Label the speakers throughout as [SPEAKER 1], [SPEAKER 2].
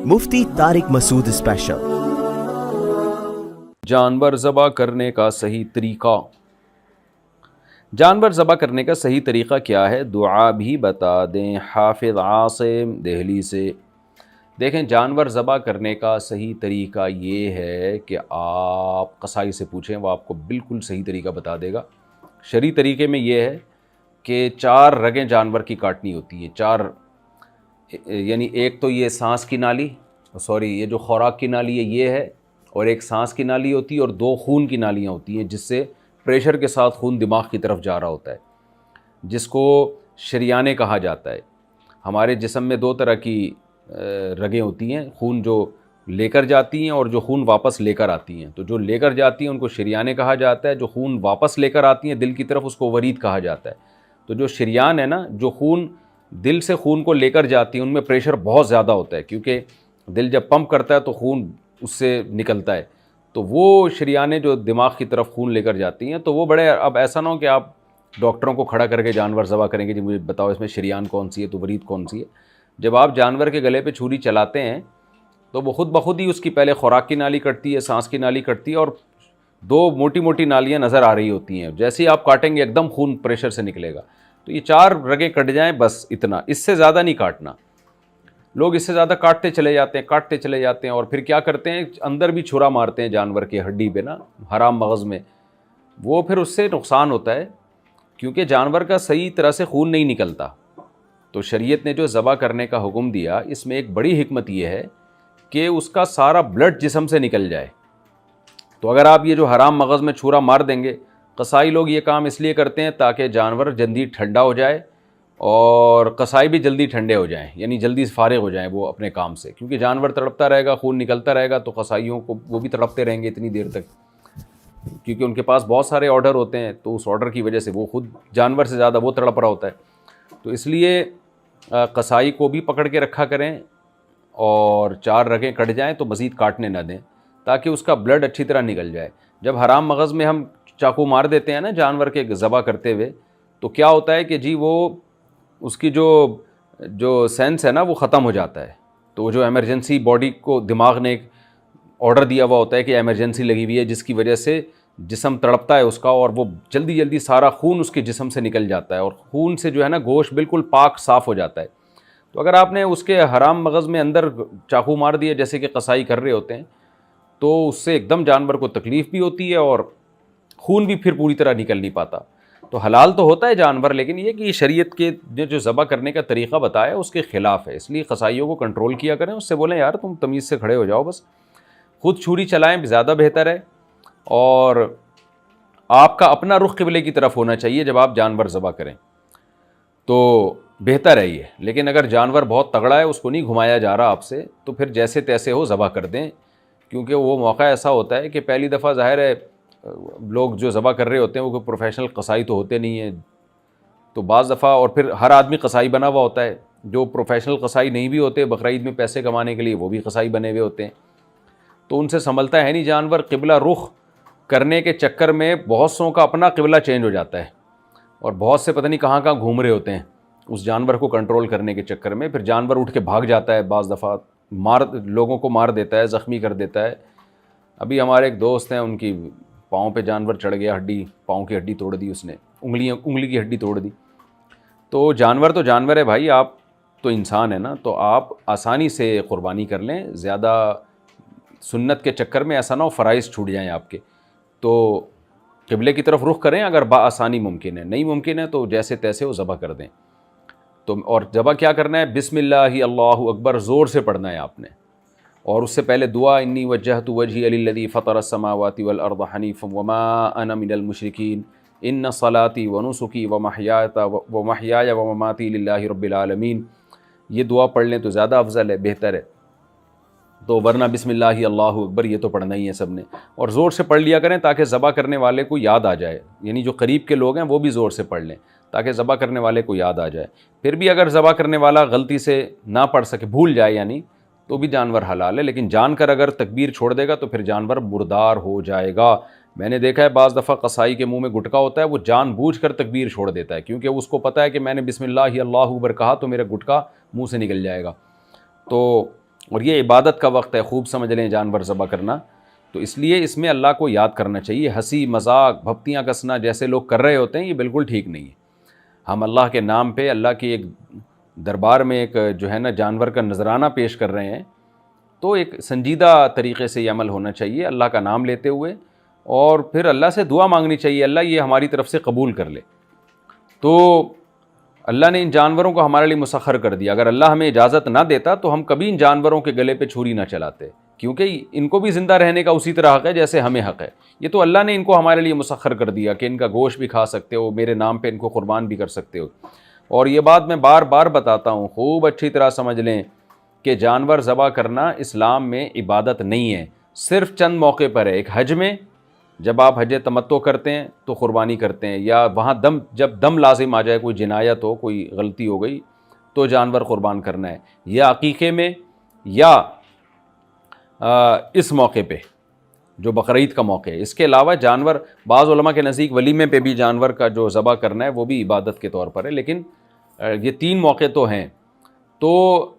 [SPEAKER 1] مفتی طارق مسعود special.
[SPEAKER 2] جانور ذبح کرنے کا صحیح طریقہ۔ جانور ذبح کرنے کا صحیح طریقہ کیا ہے؟ دعا بھی بتا دیں حافظ عاصم دہلی سے۔ دیکھیں، جانور ذبح کرنے کا صحیح طریقہ یہ ہے کہ آپ قصائی سے پوچھیں، وہ آپ کو بالکل صحیح طریقہ بتا دے گا۔ شرعی طریقے میں یہ ہے کہ 4 رگیں جانور کی کاٹنی ہوتی ہیں، 4، یعنی ایک تو یہ سانس کی نالی، یہ جو خوراک کی نالی ہے یہ ہے، اور ایک سانس کی نالی ہوتی ہے، اور 2 خون کی نالیاں ہوتی ہیں جس سے پریشر کے ساتھ خون دماغ کی طرف جا رہا ہوتا ہے، جس کو شریانے کہا جاتا ہے۔ ہمارے جسم میں 2 طرح کی رگیں ہوتی ہیں، خون جو لے کر جاتی ہیں اور جو خون واپس لے کر آتی ہیں۔ تو جو لے کر جاتی ہیں ان کو شریانے کہا جاتا ہے، جو خون واپس لے کر آتی ہیں دل کی طرف اس کو ورید کہا جاتا ہے۔ تو جو شریان ہے نا، جو خون دل سے خون کو لے کر جاتی ہیں، ان میں پریشر بہت زیادہ ہوتا ہے، کیونکہ دل جب پمپ کرتا ہے تو خون اس سے نکلتا ہے۔ تو وہ شریانیں جو دماغ کی طرف خون لے کر جاتی ہیں، تو وہ بڑے، اب ایسا نہ ہو کہ آپ ڈاکٹروں کو کھڑا کر کے جانور ذبح کریں گے، جی مجھے بتاؤ اس میں شریان کون سی ہے تو ورید کون سی ہے۔ جب آپ جانور کے گلے پہ چھری چلاتے ہیں تو وہ خود بخود ہی اس کی پہلے خوراک کی نالی کٹتی ہے، سانس کی نالی کٹتی ہے، اور 2 موٹی موٹی نالیاں نظر آ رہی ہوتی ہیں۔ جیسے ہی آپ کاٹیں گے ایک دم خون پریشر سے نکلے گا۔ تو یہ 4 رگیں کٹ جائیں بس، اتنا، اس سے زیادہ نہیں کاٹنا۔ لوگ اس سے زیادہ کاٹتے چلے جاتے ہیں اور پھر کیا کرتے ہیں، اندر بھی چھرا مارتے ہیں جانور کی ہڈی پہ نا، حرام مغز میں۔ وہ پھر اس سے نقصان ہوتا ہے، کیونکہ جانور کا صحیح طرح سے خون نہیں نکلتا۔ تو شریعت نے جو ذبح کرنے کا حکم دیا، اس میں ایک بڑی حکمت یہ ہے کہ اس کا سارا بلڈ جسم سے نکل جائے۔ تو اگر آپ یہ جو حرام مغز میں چھرا مار دیں گے، قصائی لوگ یہ کام اس لیے کرتے ہیں تاکہ جانور جلدی ٹھنڈا ہو جائے اور قصائی بھی جلدی ٹھنڈے ہو جائیں، یعنی جلدی فارغ ہو جائیں وہ اپنے کام سے، کیونکہ جانور تڑپتا رہے گا، خون نکلتا رہے گا تو قصائیوں کو وہ بھی تڑپتے رہیں گے اتنی دیر تک، کیونکہ ان کے پاس بہت سارے آرڈر ہوتے ہیں، تو اس آرڈر کی وجہ سے وہ خود جانور سے زیادہ وہ تڑپ رہا ہوتا ہے۔ تو اس لیے قصائی کو بھی پکڑ کے رکھا کریں، اور 4 رگیں کٹ جائیں تو مزید کاٹنے نہ دیں، تاکہ اس کا بلڈ اچھی طرح نکل جائے۔ جب حرام مغز میں ہم چاقو مار دیتے ہیں نا جانور کے ذبح کرتے ہوئے، تو کیا ہوتا ہے کہ جی وہ اس کی جو سینس ہے نا وہ ختم ہو جاتا ہے۔ تو جو ایمرجنسی باڈی کو دماغ نے ایک آرڈر دیا ہوا ہوتا ہے کہ ایمرجنسی لگی ہوئی ہے، جس کی وجہ سے جسم تڑپتا ہے اس کا، اور وہ جلدی سارا خون اس کے جسم سے نکل جاتا ہے، اور خون سے جو ہے نا گوشت بالکل پاک صاف ہو جاتا ہے۔ تو اگر آپ نے اس کے حرام مغز میں اندر چاقو مار دیا جیسے کہ قصائی کر رہے ہوتے ہیں، تو اس سے ایک دم جانور کو تکلیف بھی ہوتی ہے اور خون بھی پھر پوری طرح نکل نہیں پاتا۔ تو حلال تو ہوتا ہے جانور، لیکن یہ کہ شریعت کے جو ذبح کرنے کا طریقہ بتایا اس کے خلاف ہے، اس لیے قصائیوں کو کنٹرول کیا کریں، اس سے بولیں یار تم تمیز سے کھڑے ہو جاؤ، بس خود چھری چلائیں زیادہ بہتر ہے، اور آپ کا اپنا رخ قبلے کی طرف ہونا چاہیے جب آپ جانور ذبح کریں، تو بہتر ہے یہ۔ لیکن اگر جانور بہت تگڑا ہے، اس کو نہیں گھمایا جا رہا آپ سے، تو پھر جیسے تیسے ہو ذبح کر دیں، کیونکہ وہ موقع ایسا ہوتا ہے کہ پہلی دفعہ ظاہر ہے لوگ جو ذبح کر رہے ہوتے ہیں وہ کوئی پروفیشنل قصائی تو ہوتے نہیں ہیں، تو بعض دفعہ، اور پھر ہر آدمی قصائی بنا ہوا ہوتا ہے، جو پروفیشنل قصائی نہیں بھی ہوتے، بقرعید میں پیسے کمانے کے لیے وہ بھی قصائی بنے ہوئے ہوتے ہیں، تو ان سے سنبھلتا ہے نہیں جانور۔ قبلہ رخ کرنے کے چکر میں بہت سوں کا اپنا قبلہ چینج ہو جاتا ہے، اور بہت سے پتہ نہیں کہاں کہاں گھوم رہے ہوتے ہیں اس جانور کو کنٹرول کرنے کے چکر میں، پھر جانور اٹھ کے بھاگ جاتا ہے، بعض دفعہ لوگوں کو مار دیتا ہے، زخمی کر دیتا ہے۔ ابھی ہمارے ایک دوست ہیں، ان کی پاؤں پہ جانور چڑھ گیا، پاؤں کی ہڈی توڑ دی اس نے، انگلی کی ہڈی توڑ دی۔ تو جانور ہے بھائی، آپ تو انسان ہے نا، تو آپ آسانی سے قربانی کر لیں، زیادہ سنت کے چکر میں ایسا نہ ہو فرائض چھوٹ جائیں آپ کے۔ تو قبلے کی طرف رخ کریں اگر بآسانی ممکن ہے، نہیں ممکن ہے تو جیسے تیسے وہ ذبح کر دیں۔ تو اور ذبح کیا کرنا ہے؟ بسم اللہ اللہ اکبر زور سے پڑھنا ہے آپ نے، اور اس سے پہلے دعا انی وجہت وجہی للذی فطر السماوات والارض حنیفا وما انا من المشرکین ان صلاتی ونسکی ومحیای ومماتی للہ رب العالمین۔ یہ دعا پڑھ لیں تو زیادہ افضل ہے، بہتر ہے۔ تو ورنہ بسم اللہ اللہ اکبر یہ تو پڑھنا ہی ہے سب نے، اور زور سے پڑھ لیا کریں تاکہ ذبح کرنے والے کو یاد آ جائے، یعنی جو قریب کے لوگ ہیں وہ بھی زور سے پڑھ لیں تاکہ ذبح کرنے والے کو یاد آ جائے۔ پھر بھی اگر ذبح کرنے والا غلطی سے نہ پڑھ سکے، بھول جائے یعنی، تو بھی جانور حلال ہے، لیکن جان کر اگر تکبیر چھوڑ دے گا تو پھر جانور مردار ہو جائے گا۔ میں نے دیکھا ہے بعض دفعہ قصائی کے منہ میں گٹکا ہوتا ہے، وہ جان بوجھ کر تکبیر چھوڑ دیتا ہے، کیونکہ اس کو پتہ ہے کہ میں نے بسم اللہ اللہ اکبر کہا تو میرا گٹکا منہ سے نکل جائے گا، تو اور یہ عبادت کا وقت ہے، خوب سمجھ لیں جانور ذبح کرنا، تو اس لیے اس میں اللہ کو یاد کرنا چاہیے۔ ہنسی مذاق بھپتیاں کسنا جیسے لوگ کر رہے ہوتے ہیں یہ بالکل ٹھیک نہیں ہے۔ ہم اللہ کے نام پہ اللہ کی ایک دربار میں ایک جو ہے نا جانور کا نذرانہ پیش کر رہے ہیں، تو ایک سنجیدہ طریقے سے یہ عمل ہونا چاہیے اللہ کا نام لیتے ہوئے، اور پھر اللہ سے دعا مانگنی چاہیے اللہ یہ ہماری طرف سے قبول کر لے۔ تو اللہ نے ان جانوروں کو ہمارے لیے مسخر کر دیا، اگر اللہ ہمیں اجازت نہ دیتا تو ہم کبھی ان جانوروں کے گلے پہ چھری نہ چلاتے، کیونکہ ان کو بھی زندہ رہنے کا اسی طرح حق ہے جیسے ہمیں حق ہے۔ یہ تو اللہ نے ان کو ہمارے لیے مسخر کر دیا کہ ان کا گوشت بھی کھا سکتے ہو، میرے نام پہ ان کو قربان بھی کر سکتے ہو۔ اور یہ بات میں بار بار بتاتا ہوں، خوب اچھی طرح سمجھ لیں کہ جانور ذبح کرنا اسلام میں عبادت نہیں ہے، صرف چند موقع پر ہے۔ ایک حج میں، جب آپ حج تمتع کرتے ہیں تو قربانی کرتے ہیں، یا وہاں جب دم لازم آ جائے، کوئی جنایت ہو، کوئی غلطی ہو گئی تو جانور قربان کرنا ہے، یا عقیقے میں، یا اس موقع پہ جو بقرعید کا موقع ہے۔ اس کے علاوہ جانور بعض علماء کے نزدیک ولیمے پہ بھی جانور کا جو ذبح کرنا ہے وہ بھی عبادت کے طور پر ہے، لیکن یہ 3 موقع تو ہیں۔ تو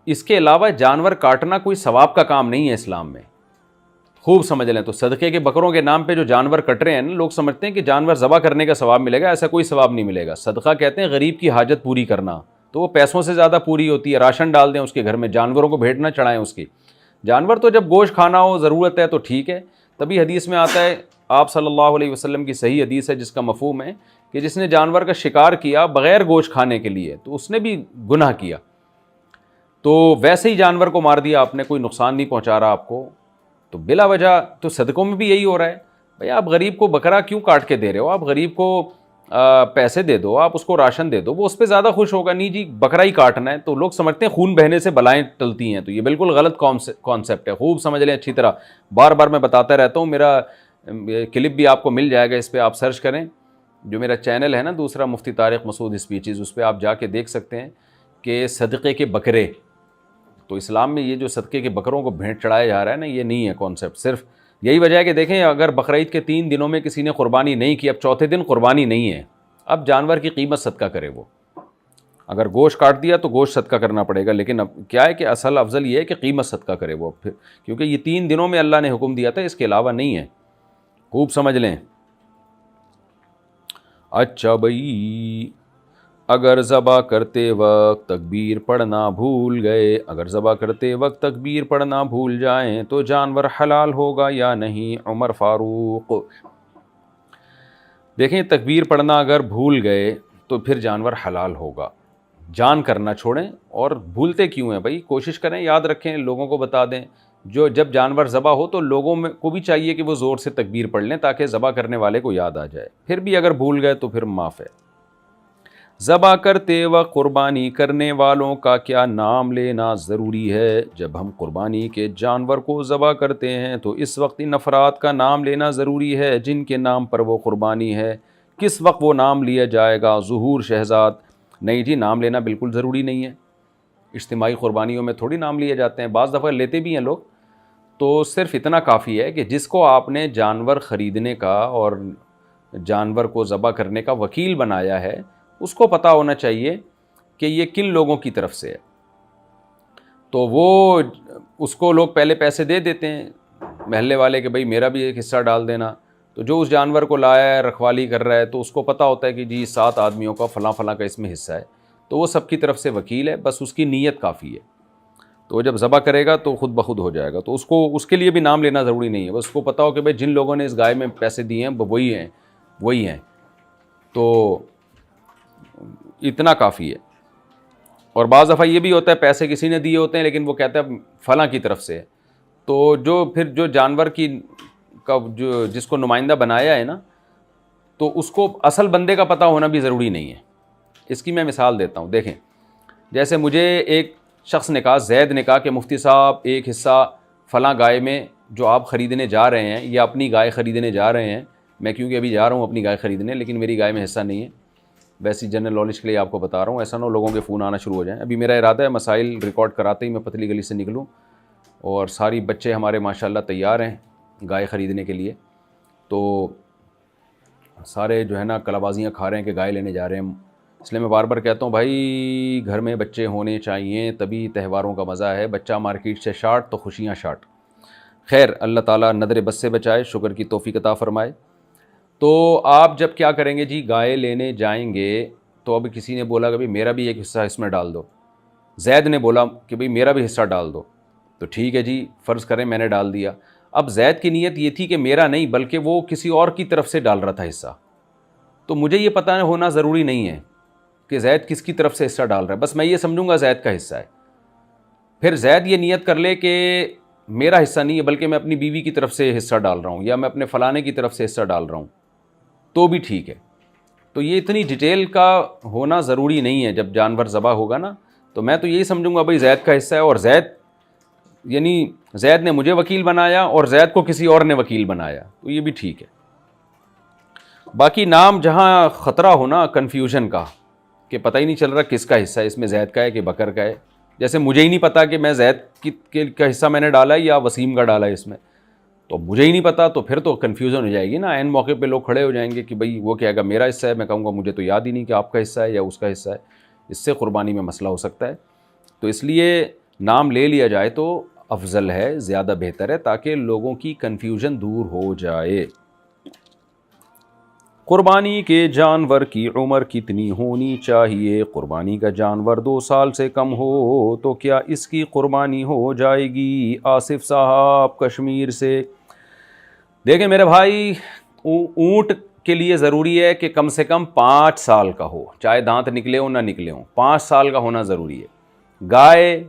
[SPEAKER 2] اس کے علاوہ جانور کاٹنا کوئی ثواب کا کام نہیں ہے اسلام میں، خوب سمجھ لیں۔ تو صدقے کے بکروں کے نام پہ جو جانور کٹ رہے ہیں نا، لوگ سمجھتے ہیں کہ جانور ذبح کرنے کا ثواب ملے گا، ایسا کوئی ثواب نہیں ملے گا۔ صدقہ کہتے ہیں غریب کی حاجت پوری کرنا، تو وہ پیسوں سے زیادہ پوری ہوتی ہے۔ راشن ڈال دیں اس کے گھر میں، جانوروں کو بھیٹ نہ چڑھائیں اس کی۔ جانور تو جب گوشت کھانا ہو، ضرورت ہے تو ٹھیک ہے، تبھی حدیث میں آتا ہے، آپ صلی اللہ علیہ وسلم کی صحیح حدیث ہے جس کا مفہوم ہے کہ جس نے جانور کا شکار کیا بغیر گوشت کھانے کے لیے تو اس نے بھی گناہ کیا۔ تو ویسے ہی جانور کو مار دیا آپ نے، کوئی نقصان نہیں پہنچا رہا آپ کو، تو بلا وجہ تو صدقوں میں بھی یہی ہو رہا ہے۔ بھئی آپ غریب کو بکرا کیوں کاٹ کے دے رہے ہو؟ آپ غریب کو پیسے دے دو، آپ اس کو راشن دے دو، وہ اس پہ زیادہ خوش ہوگا۔ نہیں جی بکرا ہی کاٹنا ہے، تو لوگ سمجھتے ہیں خون بہنے سے بلائیں ٹلتی ہیں، تو یہ بالکل غلط کانسیپٹ ہے، خوب سمجھ لیں اچھی طرح۔ بار بار میں بتاتا رہتا ہوں، میرا کلپ بھی آپ کو مل جائے گا، اس پہ آپ سرچ کریں، جو میرا چینل ہے نا دوسرا مفتی طارق مسعود اسپیچز، اس پہ آپ جا کے دیکھ سکتے ہیں کہ صدقے کے بکرے، تو اسلام میں یہ جو صدقے کے بکروں کو بھیٹ چڑھایا جا رہا ہے نا، یہ نہیں ہے کانسیپٹ۔ صرف یہی وجہ ہے کہ دیکھیں اگر بقرعید کے 3 دنوں میں کسی نے قربانی نہیں کی، اب چوتھے دن قربانی نہیں ہے، اب جانور کی قیمت صدقہ کرے وہ۔ اگر گوشت کاٹ دیا تو گوشت صدقہ کرنا پڑے گا، لیکن اب کیا ہے کہ اصل افضل یہ ہے کہ قیمت صدقہ کرے وہ، پھر کیونکہ یہ 3 دنوں میں اللہ نے حکم دیا تھا، اس کے علاوہ نہیں ہے، خوب سمجھ لیں۔ اچھا بھائی، اگر ذبح کرتے وقت تکبیر پڑھنا بھول گئے، اگر ذبح کرتے وقت تکبیر پڑھنا بھول جائیں تو جانور حلال ہوگا یا نہیں؟ عمر فاروق۔ دیکھیں تکبیر پڑھنا اگر بھول گئے تو پھر جانور حلال ہوگا، جان کرنا چھوڑیں۔ اور بھولتے کیوں ہیں بھائی؟ کوشش کریں یاد رکھیں، لوگوں کو بتا دیں، جب جانور ذبح ہو تو لوگوں میں کو بھی چاہیے کہ وہ زور سے تکبیر پڑھ لیں تاکہ ذبح کرنے والے کو یاد آ جائے۔ پھر بھی اگر بھول گئے تو پھر معاف ہے۔ ذبح کرتے وقت قربانی کرنے والوں کا کیا نام لینا ضروری ہے؟ جب ہم قربانی کے جانور کو ذبح کرتے ہیں تو اس وقت ان افراد کا نام لینا ضروری ہے جن کے نام پر وہ قربانی ہے۔ کس وقت وہ نام لیا جائے گا؟ ظہور شہزاد۔ نہیں جی، نام لینا بالکل ضروری نہیں ہے، اجتماعی قربانیوں میں تھوڑی نام لیے جاتے ہیں، بعض دفعہ لیتے بھی ہیں لوگ۔ تو صرف اتنا کافی ہے کہ جس کو آپ نے جانور خریدنے کا اور جانور کو ذبح کرنے کا وکیل بنایا ہے اس کو پتہ ہونا چاہیے کہ یہ کن لوگوں کی طرف سے ہے، تو وہ اس کو لوگ پہلے پیسے دے دیتے ہیں محلے والے کہ بھائی میرا بھی ایک حصہ ڈال دینا۔ تو جو اس جانور کو لایا ہے، رکھوالی کر رہا ہے، تو اس کو پتہ ہوتا ہے کہ جی 7 آدمیوں کا فلاں فلاں کا اس میں حصہ ہے، تو وہ سب کی طرف سے وکیل ہے، بس اس کی نیت کافی ہے۔ تو وہ جب ذبح کرے گا تو خود بخود ہو جائے گا، تو اس کے لیے بھی نام لینا ضروری نہیں ہے، بس اس کو پتہ ہو کہ بھائی جن لوگوں نے اس گائے میں پیسے دیے ہیں وہی ہیں، تو اتنا کافی ہے۔ اور بعض دفعہ یہ بھی ہوتا ہے پیسے کسی نے دیے ہوتے ہیں لیکن وہ کہتا ہے فلاں کی طرف سے، تو جو جانور کا جس کو نمائندہ بنایا ہے نا، تو اس کو اصل بندے کا پتہ ہونا بھی ضروری نہیں ہے۔ اس کی میں مثال دیتا ہوں، دیکھیں جیسے مجھے ایک شخص نے کہا، زید نے کہا کہ مفتی صاحب ایک حصہ فلاں گائے میں جو آپ خریدنے جا رہے ہیں یا اپنی گائے خریدنے جا رہے ہیں، میں کیونکہ ابھی جا رہا ہوں اپنی گائے خریدنے، لیکن میری گائے میں حصہ نہیں ہے، ویسی جنرل نالج کے لیے آپ کو بتا رہا ہوں، ایسا نہ ہو لوگوں کے فون آنا شروع ہو جائیں۔ ابھی میرا ارادہ ہے مسائل ریکارڈ کراتے ہی میں پتلی گلی سے نکلوں، اور ساری بچے ہمارے ماشاءاللہ تیار ہیں گائے خریدنے کے لیے، تو سارے جو ہے نا کلابازیاں کھا رہے ہیں کہ گائے لینے جا رہے ہیں، اس لیے میں بار بار کہتا ہوں بھائی گھر میں بچے ہونے چاہیے تبھی تہواروں کا مزہ ہے. بچہ مارکیٹ سے شارٹ تو خوشیاں شارٹ. خیر اللہ تعالیٰ نظر بد سے بچائے, شکر کی توفیق عطا فرمائے. تو آپ جب کیا کریں گے جی, گائے لینے جائیں گے تو اب کسی نے بولا کہ بھائی میرا بھی ایک حصہ اس میں ڈال دو, زید نے بولا کہ بھائی میرا بھی حصہ ڈال دو, تو ٹھیک ہے جی فرض کریں میں نے ڈال دیا. اب زید کی نیت یہ تھی کہ میرا نہیں بلکہ وہ کسی اور کی طرف سے ڈال رہا تھا حصہ, تو مجھے یہ پتہ ہونا ضروری نہیں ہے کہ زید کس کی طرف سے حصہ ڈال رہا ہے, بس میں یہ سمجھوں گا زید کا حصہ ہے. پھر زید یہ نیت کر لے کہ میرا حصہ نہیں ہے بلکہ میں اپنی بیوی کی طرف سے حصہ ڈال رہا ہوں یا میں اپنے فلانے کی طرف سے حصہ ڈال رہا ہوں, تو بھی ٹھیک ہے. تو یہ اتنی ڈیٹیل کا ہونا ضروری نہیں ہے. جب جانور ذبح ہوگا نا تو میں تو یہی سمجھوں گا بھائی زید کا حصہ ہے, اور زید نے مجھے وکیل بنایا اور زید کو کسی اور نے وکیل بنایا, تو یہ بھی ٹھیک ہے. باقی نام جہاں خطرہ ہونا کنفیوژن کا کہ پتہ ہی نہیں چل رہا کس کا حصہ ہے, اس میں زید کا ہے کہ بکر کا ہے. جیسے مجھے ہی نہیں پتا کہ میں زید کا حصہ میں نے ڈالا ہے یا وسیم کا ڈالا ہے اس میں, تو مجھے ہی نہیں پتا, تو پھر تو کنفیوژن ہو جائے گی نا. عین موقع پہ لوگ کھڑے ہو جائیں گے کہ بھائی وہ کہے گا میرا حصہ ہے, میں کہوں گا مجھے تو یاد ہی نہیں کہ آپ کا حصہ ہے یا اس کا حصہ ہے. اس سے قربانی میں مسئلہ ہو سکتا ہے. تو اس لیے نام لے لیا جائے تو افضل ہے, زیادہ بہتر ہے, تاکہ لوگوں کی کنفیوژن دور ہو جائے. قربانی کے جانور کی عمر کتنی ہونی چاہیے؟ قربانی کا جانور 2 سال سے کم ہو تو کیا اس کی قربانی ہو جائے گی؟ آصف صاحب کشمیر سے. دیکھیں میرے بھائی, اونٹ کے لیے ضروری ہے کہ کم سے کم 5 سال کا ہو, چاہے دانت نکلے ہوں نہ نکلے ہوں, 5 سال کا ہونا ضروری ہے. گائے,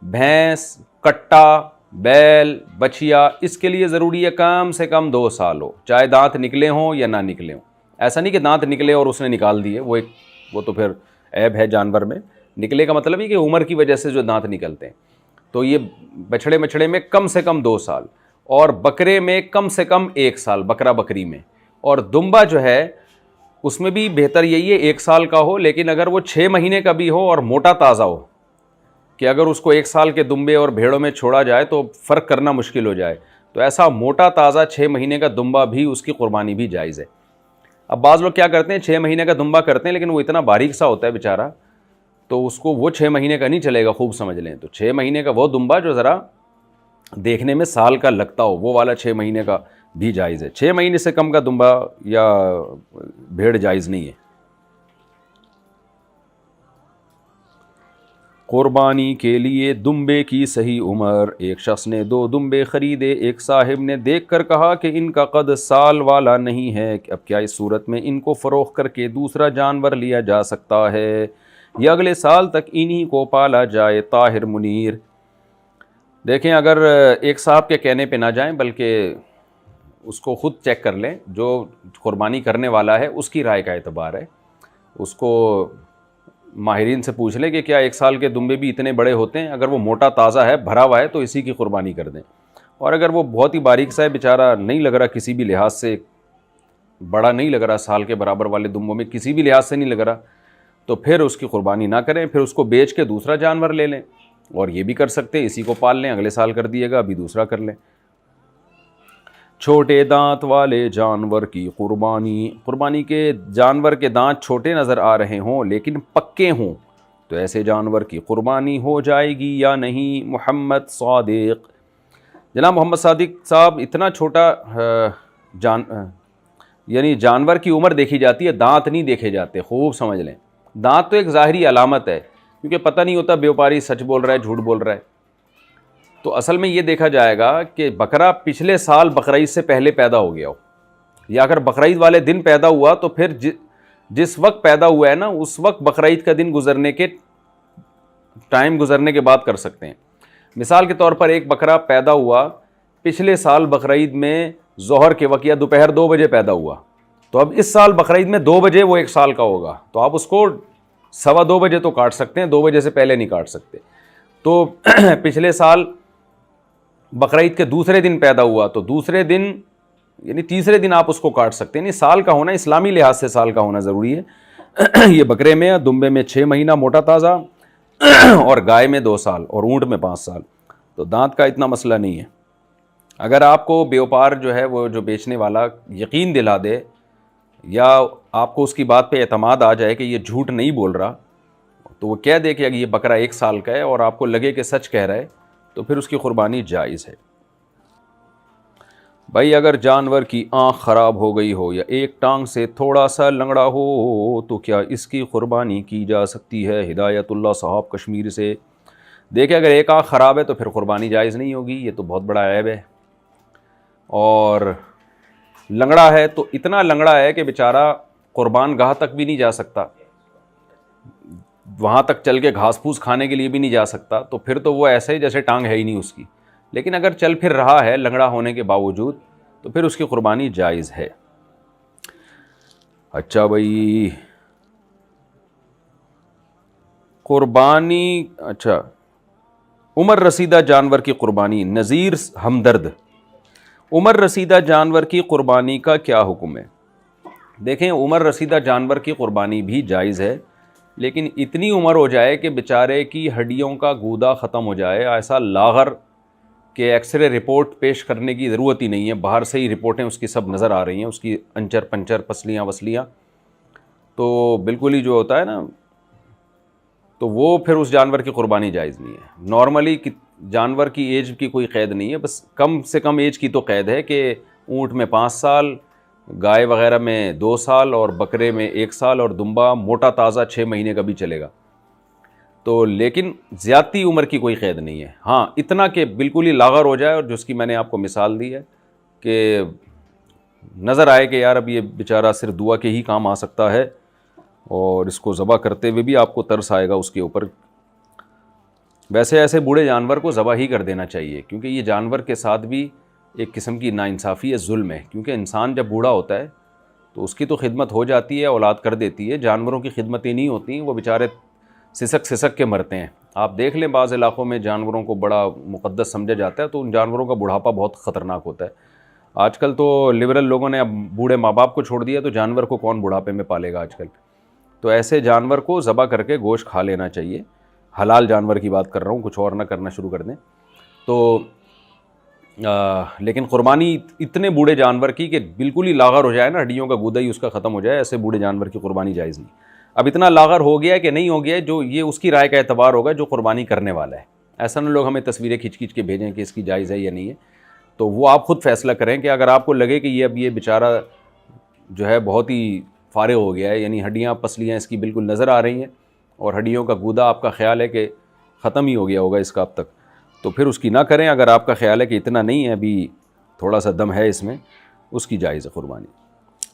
[SPEAKER 2] بھینس, کٹا, بیل, بچھیا, اس کے لیے ضروری ہے کم سے کم 2 سال ہو, چاہے دانت نکلے ہوں یا نہ نکلے ہوں. ایسا نہیں کہ دانت نکلے اور اس نے نکال دیے, وہ تو پھر عیب ہے جانور میں. نکلے کا مطلب ہے کہ عمر کی وجہ سے جو دانت نکلتے ہیں, تو یہ بچھڑے میں کم سے کم 2 سال, اور بکرے میں کم سے کم 1 سال, بکرا بکری میں. اور دمبا جو ہے اس میں بھی بہتر یہی ہے 1 سال کا ہو, لیکن اگر وہ 6 مہینے کا بھی ہو اور موٹا تازہ ہو, کہ اگر اس کو 1 سال کے دمبے اور بھیڑوں میں چھوڑا جائے تو فرق کرنا مشکل ہو جائے, تو ایسا موٹا تازہ 6 مہینے کا دمبا بھی اس کی قربانی بھی جائز ہے. اب بعض لوگ کیا کرتے ہیں 6 مہینے کا دمبا کرتے ہیں لیکن وہ اتنا باریک سا ہوتا ہے بیچارہ, تو اس کو وہ 6 مہینے کا نہیں چلے گا. خوب سمجھ لیں, تو 6 مہینے کا وہ دمبا جو ذرا دیکھنے میں سال کا لگتا ہو, وہ والا 6 مہینے کا بھی جائز ہے. 6 مہینے سے کم کا دمبا یا بھیڑ جائز نہیں ہے. قربانی کے لیے دمبے کی صحیح عمر. ایک شخص نے 2 دمبے خریدے. ایک صاحب نے دیکھ کر کہا کہ ان کا قد سال والا نہیں ہے, اب کیا اس صورت میں ان کو فروخت کر کے دوسرا جانور لیا جا سکتا ہے یا اگلے سال تک انہی کو پالا جائے؟ طاہر منیر. دیکھیں اگر ایک صاحب کے کہنے پہ نہ جائیں بلکہ اس کو خود چیک کر لیں, جو قربانی کرنے والا ہے اس کی رائے کا اعتبار ہے. اس کو ماہرین سے پوچھ لیں کہ کیا 1 سال کے دمبے بھی اتنے بڑے ہوتے ہیں؟ اگر وہ موٹا تازہ ہے, بھرا ہوا ہے, تو اسی کی قربانی کر دیں. اور اگر وہ بہت ہی باریک سا ہے, بیچارہ نہیں لگ رہا کسی بھی لحاظ سے, بڑا نہیں لگ رہا, سال کے برابر والے دمبوں میں کسی بھی لحاظ سے نہیں لگ رہا, تو پھر اس کی قربانی نہ کریں, پھر اس کو بیچ کے دوسرا جانور لے لیں. اور یہ بھی کر سکتے ہیں, اسی کو پال لیں, اگلے سال کر دیے گا, ابھی دوسرا کر لیں. چھوٹے دانت والے جانور کی قربانی. قربانی کے جانور کے دانت چھوٹے نظر آ رہے ہوں لیکن پکے ہوں تو ایسے جانور کی قربانی ہو جائے گی یا نہیں؟ محمد صادق. جناب محمد صادق صاحب, اتنا چھوٹا یعنی جانور کی عمر دیکھی جاتی ہے, دانت نہیں دیکھے جاتے. خوب سمجھ لیں, دانت تو ایک ظاہری علامت ہے, کیونکہ پتہ نہیں ہوتا بیوپاری سچ بول رہا ہے جھوٹ بول رہا ہے. تو اصل میں یہ دیکھا جائے گا کہ بکرا پچھلے سال بقرعید سے پہلے پیدا ہو گیا ہو, یا اگر بقرعید والے دن پیدا ہوا تو پھر جس وقت پیدا ہوا ہے نا اس وقت بقرعید کا دن گزرنے کے ٹائم گزرنے کے بعد کر سکتے ہیں. مثال کے طور پر ایک بکرا پیدا ہوا پچھلے سال بقرعید میں ظہر کے وقت یا دوپہر 2 بجے پیدا ہوا, تو اب اس سال بقرعید میں 2 بجے وہ 1 سال کا ہوگا, تو آپ اس کو 2:15 بجے تو کاٹ سکتے ہیں, 2 بجے سے پہلے نہیں کاٹ سکتے. تو پچھلے سال بقرعید کے دوسرے دن پیدا ہوا تو دوسرے دن یعنی تیسرے دن آپ اس کو کاٹ سکتے ہیں. یعنی سال کا ہونا, اسلامی لحاظ سے سال کا ہونا ضروری ہے. یہ بکرے میں, دمبے میں 6 مہینہ موٹا تازہ, اور گائے میں 2 سال, اور اونٹ میں 5 سال. تو دانت کا اتنا مسئلہ نہیں ہے. اگر آپ کو بیوپار جو ہے وہ جو بیچنے والا یقین دلا دے یا آپ کو اس کی بات پہ اعتماد آ جائے کہ یہ جھوٹ نہیں بول رہا، تو وہ کہہ دے کہ اگر یہ بکرا 1 سال کا ہے اور آپ کو لگے کہ سچ کہہ رہا ہے تو پھر اس کی قربانی جائز ہے۔ بھائی اگر جانور کی آنکھ خراب ہو گئی ہو یا ایک ٹانگ سے تھوڑا سا لنگڑا ہو تو کیا اس کی قربانی کی جا سکتی ہے؟ ہدایت اللہ صاحب کشمیر سے۔ دیکھیں اگر ایک آنکھ خراب ہے تو پھر قربانی جائز نہیں ہوگی، یہ تو بہت بڑا عیب ہے۔ اور لنگڑا ہے تو اتنا لنگڑا ہے کہ بیچارہ قربان گاہ تک بھی نہیں جا سکتا، وہاں تک چل کے گھاس پھوس کھانے کے لیے بھی نہیں جا سکتا، تو پھر تو وہ ایسے ہی جیسے ٹانگ ہے ہی نہیں اس کی۔ لیکن اگر چل پھر رہا ہے لنگڑا ہونے کے باوجود تو پھر اس کی قربانی جائز ہے۔ اچھا بھائی قربانی، اچھا عمر رسیدہ جانور کی قربانی، نذیر ہمدرد، عمر رسیدہ جانور کی قربانی کا کیا حکم ہے؟ دیکھیں عمر رسیدہ جانور کی قربانی بھی جائز ہے، لیکن اتنی عمر ہو جائے کہ بیچارے کی ہڈیوں کا گودا ختم ہو جائے، ایسا لاغر کہ ایکس رے رپورٹ پیش کرنے کی ضرورت ہی نہیں ہے، باہر سے ہی رپورٹیں اس کی سب نظر آ رہی ہیں، اس کی انچر پنچر پسلیاں وسلیاں، تو بالکل ہی جو ہوتا ہے نا، تو وہ پھر اس جانور کی قربانی جائز نہیں ہے۔ نارملی جانور کی ایج کی کوئی قید نہیں ہے، بس کم سے کم ایج کی تو قید ہے کہ اونٹ میں 5 سال، گائے وغیرہ میں 2 سال اور بکرے میں 1 سال اور دمبا موٹا تازہ 6 مہینے کا بھی چلے گا، تو لیکن زیادتی عمر کی کوئی قید نہیں ہے۔ ہاں اتنا کہ بالکل ہی لاغر ہو جائے، اور جس کی میں نے آپ کو مثال دی ہے کہ نظر آئے کہ یار اب یہ بیچارہ صرف دعا کے ہی کام آ سکتا ہے، اور اس کو ذبح کرتے ہوئے بھی آپ کو ترس آئے گا اس کے اوپر۔ ویسے ایسے بوڑھے جانور کو ذبح ہی کر دینا چاہیے، کیونکہ یہ جانور کے ساتھ بھی ایک قسم کی ناانصافی ہے، ظلم ہے، کیونکہ انسان جب بوڑھا ہوتا ہے تو اس کی تو خدمت ہو جاتی ہے، اولاد کر دیتی ہے، جانوروں کی خدمتیں نہیں ہوتی، وہ بیچارے سسک کے مرتے ہیں۔ آپ دیکھ لیں بعض علاقوں میں جانوروں کو بڑا مقدس سمجھا جاتا ہے، تو ان جانوروں کا بڑھاپا بہت خطرناک ہوتا ہے۔ آج کل تو لبرل لوگوں نے اب بوڑھے ماں باپ کو چھوڑ دیا، تو جانور کو کون بڑھاپے میں پالے گا آج کل؟ تو ایسے جانور کو ذبح کر کے گوشت کھا لینا چاہیے، حلال جانور کی بات کر رہا ہوں، کچھ اور نہ کرنا شروع کر دیں تو۔ لیکن قربانی اتنے بوڑھے جانور کی کہ بالکل ہی لاغر ہو جائے نا، ہڈیوں کا گودا ہی اس کا ختم ہو جائے، ایسے بوڑھے جانور کی قربانی جائز نہیں۔ اب اتنا لاغر ہو گیا ہے کہ نہیں ہو گیا ہے، جو یہ اس کی رائے کا اعتبار ہوگا جو قربانی کرنے والا ہے۔ ایسا نہ لوگ ہمیں تصویریں کھینچ کے بھیجیں کہ اس کی جائز ہے یا نہیں ہے، تو وہ آپ خود فیصلہ کریں کہ اگر آپ کو لگے کہ یہ بیچارہ جو ہے بہت ہی فارغ ہو گیا ہے، یعنی ہڈیاں پسلیاں اس کی بالکل نظر آ رہی ہیں، اور ہڈیوں کا گودا آپ کا خیال ہے کہ ختم ہی ہو گیا ہوگا اس کا اب تک، تو پھر اس کی نہ کریں۔ اگر آپ کا خیال ہے کہ اتنا نہیں ہے، ابھی تھوڑا سا دم ہے اس میں، اس کی جائز ہے قربانی۔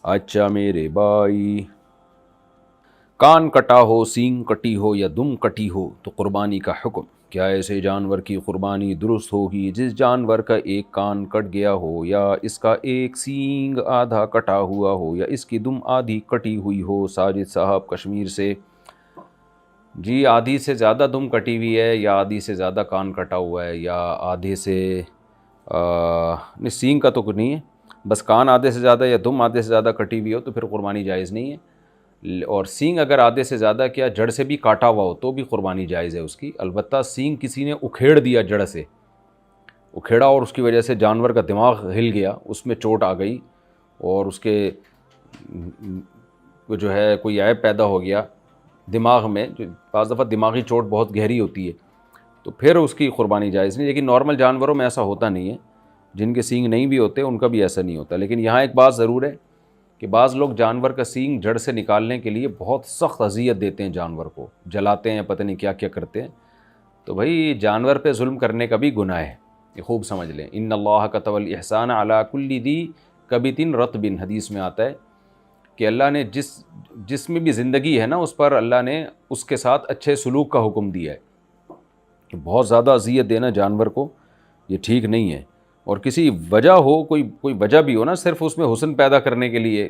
[SPEAKER 2] اچھا میرے بھائی، کان کٹا ہو، سینگ کٹی ہو یا دم کٹی ہو تو قربانی کا حکم کیا؟ ایسے جانور کی قربانی درست ہوگی جس جانور کا ایک کان کٹ گیا ہو، یا اس کا ایک سینگ آدھا کٹا ہوا ہو، یا اس کی دم آدھی کٹی ہوئی ہو۔ ساجد صاحب کشمیر سے۔ جی آدھی سے زیادہ دم کٹی ہوئی ہے، یا آدھی سے زیادہ کان کٹا ہوا ہے، یا آدھے سے نہیں، سینگ کا تو کچھ نہیں ہے، بس کان آدھے سے زیادہ یا دم آدھے سے زیادہ کٹی ہوئی ہو تو پھر قربانی جائز نہیں ہے۔ اور سینگ اگر آدھے سے زیادہ کیا جڑ سے بھی کاٹا ہوا ہو تو بھی قربانی جائز ہے اس کی، البتہ سینگ کسی نے اکھیڑ دیا، جڑ سے اکھیڑا اور اس کی وجہ سے جانور کا دماغ ہل گیا، اس میں چوٹ آ گئی اور اس کے جو ہے کوئی عیب پیدا ہو گیا دماغ میں، جو بعض دفعہ دماغی چوٹ بہت گہری ہوتی ہے، تو پھر اس کی قربانی جائز نہیں۔ لیکن نارمل جانوروں میں ایسا ہوتا نہیں ہے، جن کے سینگ نہیں بھی ہوتے ان کا بھی ایسا نہیں ہوتا۔ لیکن یہاں ایک بات ضرور ہے کہ بعض لوگ جانور کا سینگ جڑ سے نکالنے کے لیے بہت سخت اذیت دیتے ہیں، جانور کو جلاتے ہیں، پتہ نہیں کیا کیا کرتے ہیں، تو بھائی جانور پہ ظلم کرنے کا بھی گناہ ہے، یہ خوب سمجھ لیں۔ ان اللہ کتب الاحسان علی کل ذی کبت رطب، حدیث میں آتا ہے کہ اللہ نے جس میں بھی زندگی ہے نا، اس پر اللہ نے اس کے ساتھ اچھے سلوک کا حکم دیا ہے، کہ بہت زیادہ اذیت دینا جانور کو یہ ٹھیک نہیں ہے۔ اور کسی وجہ ہو، کوئی وجہ بھی ہو نا، صرف اس میں حسن پیدا کرنے کے لیے،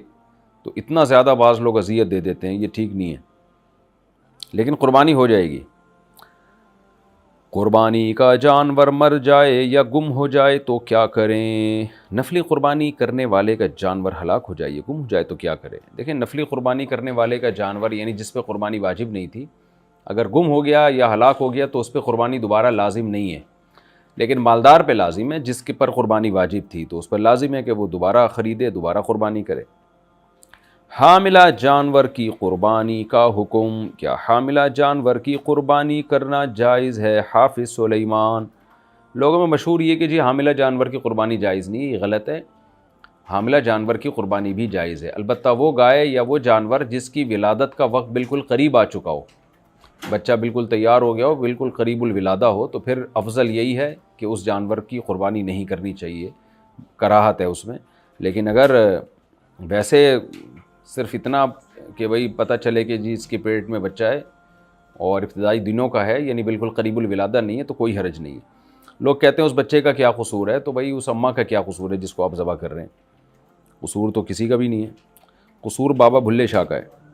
[SPEAKER 2] تو اتنا زیادہ بعض لوگ اذیت دے دیتے ہیں، یہ ٹھیک نہیں ہے، لیکن قربانی ہو جائے گی۔ قربانی کا جانور مر جائے یا گم ہو جائے تو کیا کریں؟ نفلی قربانی کرنے والے کا جانور ہلاک ہو جائے یا گم ہو جائے تو کیا کریں؟ دیکھیں نفلی قربانی کرنے والے کا جانور، یعنی جس پہ قربانی واجب نہیں تھی، اگر گم ہو گیا یا ہلاک ہو گیا تو اس پہ قربانی دوبارہ لازم نہیں ہے، لیکن مالدار پہ لازم ہے، جس کے پر قربانی واجب تھی تو اس پر لازم ہے کہ وہ دوبارہ خریدے، دوبارہ قربانی کرے۔ حاملہ جانور کی قربانی کا حکم، کیا حاملہ جانور کی قربانی کرنا جائز ہے؟ حافظ سلیمان۔ لوگوں میں مشہور یہ کہ جی حاملہ جانور کی قربانی جائز نہیں، یہ غلط ہے۔ حاملہ جانور کی قربانی بھی جائز ہے، البتہ وہ گائے یا وہ جانور جس کی ولادت کا وقت بالکل قریب آ چکا ہو، بچہ بالکل تیار ہو گیا ہو، بالکل قریب الولادہ ہو، تو پھر افضل یہی ہے کہ اس جانور کی قربانی نہیں کرنی چاہیے، کراہت ہے اس میں۔ لیکن اگر ویسے صرف اتنا کہ بھئی پتہ چلے کہ جی اس کے پیٹ میں بچہ ہے اور ابتدائی دنوں کا ہے، یعنی بالکل قریب الولادہ نہیں ہے، تو کوئی حرج نہیں ہے۔ لوگ کہتے ہیں اس بچے کا کیا قصور ہے، تو بھئی اس اماں کا کیا قصور ہے جس کو آپ ذبح کر رہے ہیں؟ قصور تو کسی کا بھی نہیں ہے، قصور بابا بھلے شاہ کا ہے۔